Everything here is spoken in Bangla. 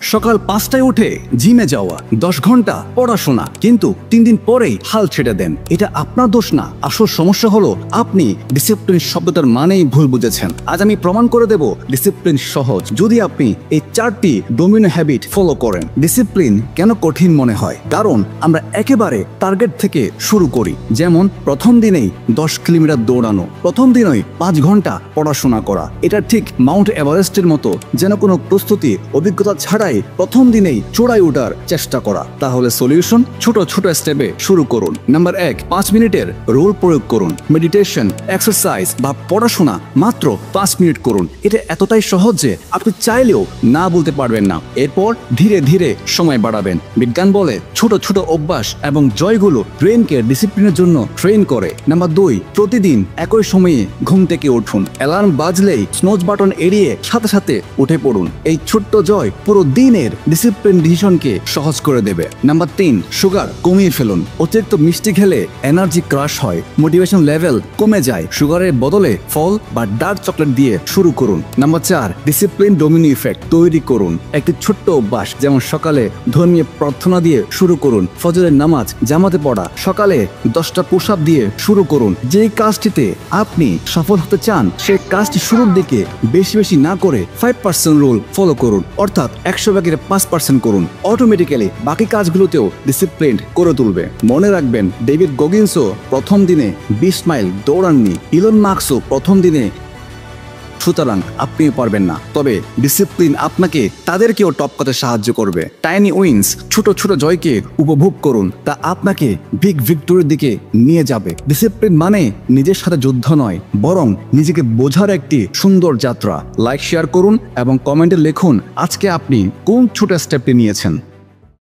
সকাল 5টায় উঠে জিমে যাওয়া, 10 ঘন্টা পড়াশোনা, কিন্তু 3 দিন পরেই হাল ছেড়ে দেন। এটা আপনার দোষ না, আসল সমস্যা হলো আপনি ডিসিপ্লিন শব্দটার মানেই ভুল বুঝেছেন। আজ আমি প্রমাণ করে দেব ডিসিপ্লিন সহজ, যদি আপনি এই 4টি ডোমিনো হ্যাবিট ফলো করেন। ডিসিপ্লিন কেন কঠিন মনে হয়? কারণ আমরা একেবারে টার্গেট থেকে শুরু করি। যেমন প্রথম দিনেই 10 কিলোমিটার দৌড়ানো, প্রথম দিনই 5 ঘন্টা পড়াশোনা করা। এটা ঠিক মাউন্ট এভারেস্টের মতো, যেন কোনো প্রস্তুতি অভিজ্ঞতা ছাড়াই প্রথম দিনেই চূড়ায় ওঠার চেষ্টা করা। তাহলে সলিউশন, ছোট ছোট স্টেপে শুরু করুন। নাম্বার 1, 5 মিনিটের রুল প্রয়োগ করুন। মেডিটেশন, এক্সারসাইজ বা পড়াশোনা মাত্র 5 মিনিট করুন। এটা এতটাই সহজ যে আপনি চাইলেও না বলতে পারবেন না। এরপর ধীরে ধীরে সময় বাড়াবেন। বিজ্ঞান বলে ছোট ছোট অভ্যাস এবং জয়গুলো ব্রেনকে ডিসিপ্লিনের জন্য ট্রেন করে। নাম্বার 2, প্রতিদিন একই সময়ে ঘুম থেকে উঠুন। অ্যালার্ম বাজলেই স্নোজ বাটন এড়িয়ে সাথে সাথে উঠে পড়ুন। এই ছোট্ট জয় পুরো দিনের ডিসিপ্লিন ডিসিশনকে সহজ করে দেবে। নাম্বার 3, সুগার কমিয়ে ফেলুন। অতিরিক্ত মিষ্টি খেলে এনার্জি ক্রাশ হয়, মোটিভেশন লেভেল কমে যায়। সুগারের বদলে ফল বা ডার্ক চকলেট দিয়ে শুরু করুন। নাম্বার 4, ডিসিপ্লিন ডোমিনো ইফেক্ট তৈরি করুন। একটি ছোট্ট অভ্যাস, যেমন সকালে ধর্মীয় প্রার্থনা দিয়ে শুরু করুন, ফজরের নামাজ জামাতে পড়া, সকালে 10টা পুশ আপ দিয়ে শুরু করুন। যে কাজটিতে আপনি সফল হতে চান সেই কাজটি শুরুর দিকে বেশি বেশি না করে 5% রুল ফলো করুন, অর্থাৎ 100 ভাগের 5% করুন। অটোমেটিক্যালি বাকি কাজগুলোতেও ডিসিপ্লিন করে তুলবে। মনে রাখবেন, ডেভিড গগিন্সও প্রথম দিনে 20 মাইল দৌড়াননি, ইলন মাস্কও প্রথম দিনে। সুতরাং আপনিও পারবেন না, তবে ডিসিপ্লিন আপনাকে তাদেরকেও টপ করতে সাহায্য করবে। টাইনি উইন্স, ছোট ছোট জয়কে উপভোগ করুন, তা আপনাকে বিগ ভিক্টরির দিকে নিয়ে যাবে। ডিসিপ্লিন মানে নিজের সাথে যুদ্ধ নয়, বরং নিজেকে বোঝার একটি সুন্দর যাত্রা। লাইক, শেয়ার করুন এবং কমেন্টে লিখুন আজকে আপনি কোন ছোট স্টেপটি নিয়েছেন।